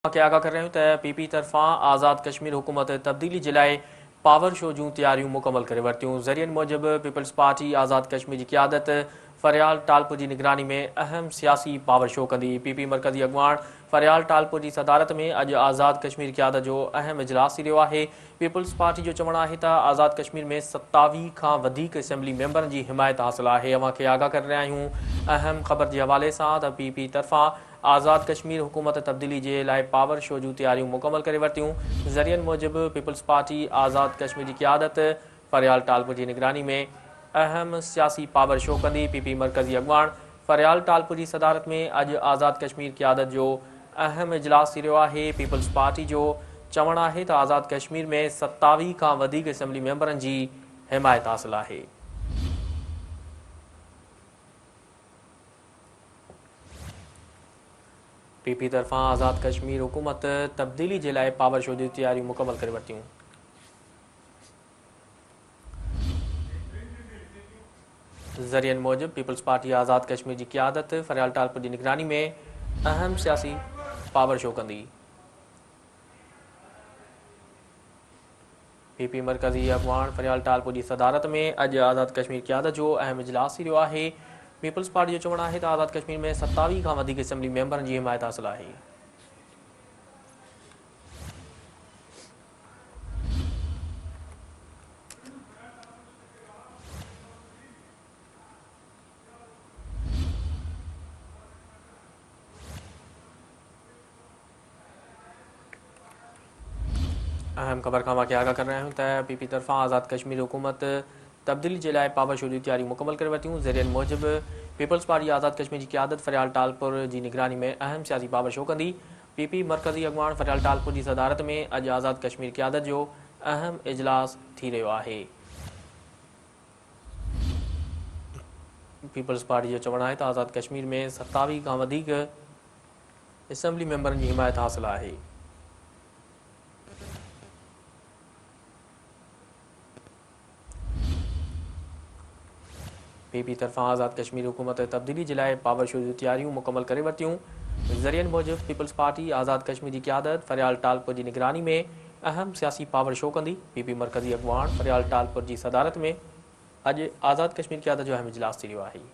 के आगाह कर रहे हूं त पीपी तरफ़ां आज़ाद कश्मीर हुकूमत तब्दीली जे लाइ पावर शो जूं तैयारियूं मुकमल करे वरितियूं। ज़रियनि मूजिबि पीपल्स पार्टी आज़ाद कश्मीर जी क़ियादत फरियाल टालपुर जी निगरानी में अहम सियासी पावर शो कंदी। पीपी मरकज़ी अॻुवाण फरियाल टालपुर जी सदारत में अॼु आज़ाद कश्मीर क़ियादत जो अहम इजलास थी रहियो आहे। पीपल्स पार्टी जो चवणु आहे त आज़ाद कश्मीर में 27 खां वधीक असेंबली मेंबरनि जी हिमायत हासिल आहे। अवां खे आगाह करे रहिया आहियूं अहम ख़बर जे हवाले सां त पीपी तरफ़ां आज़ाद कश्मीर हुकूमत तब्दीली जे लाइ पावर शो जूं तैयारियूं मुकमल करे वरितियूं। ज़रियनि मूजिबि पीपल्स पार्टी आज़ाद कश्मीर जी क़ियादत फरियाल टालपुर जी निगरानी में अहम सियासी पावर शो कंदी। पीपी मरकज़ी अॻुवाण फरियाल टालपुर जी सदारत में अॼु आज़ाद कश्मीर क़ियादत जो अहम इजलास थी रहियो आहे। पीपल्स पार्टी जो चवणु आहे त आज़ाद कश्मीर में 27 खां वधीक असेंबली मेंबरनि जी हिमायत हासिल आहे। पीपी तरफ़ां आज़ाद कश्मीर हुकूमत तब्दीली जे लाइ पावर शो जूं तैयारियूं मुकमल करे वरितियूं। ज़रियनि मूजिबि पीपल्स पार्टी आज़ाद कश्मीर जी क़ियादत फरियाल टालपुर जी निगरानी में अहम सियासी पावर शो कंदी। पीपी मरकज़ी अॻुवाण फरियाल टालपुर जी सदारत में अॼु आज़ाद कश्मीर क़ियादत जो अहम इजलास थी रहियो आहे। पीपल्स पार्टी जो चवणु आहे त आज़ाद कश्मीर में 27 खां वधीक असेंबली मेंबरनि जी हिमायत हासिल आहे। अहम ख़बर खां वाक़ई आगाह कर रहे आहियूं त पीपी तरफ़ां आज़ाद कश्मीर हुकूमत तब्दीली जे लाइ पावर शो जूं तैयारियूं मुकमल करे वरितियूं। ज़रियनि मूजिबि पीपल्स पार्टी आज़ाद कश्मीर जी क़ियादत फरियाल टालपुर जी निगरानी में अहम सियासी पावर शो कंदी। पीपी मरकज़ी अॻुवाण फरियाल टालपुर जी सदारत में अॼु आज़ाद कश्मीर क़ियादत जो अहम इजलास थी रहियो आहे। पीपल्स पार्टी जो चवणु आहे त आज़ाद कश्मीर में 27 खां वधीक असेंबली मेंबरनि जी हिमायत हासिल आहे। पीपी तरफ़ां आज़ाद कश्मीर हुकूमत तब्दीली जे लाइ पावर शो जूं तैयारियूं मुकमल करे वरितियूं। ज़रियनि मूजिबि पीपल्स पार्टी आज़ाद कश्मीर जी क़ियादत फरियाल टालपुर जी निगरानी में अहम सियासी पावर शो कंदी। पीपी मरकज़ी अॻुवाण फरियाल टालपुर जी सदारत में अॼु आज़ाद कश्मीर क़ियादत जो अहम इजलास थी रहियो आहे।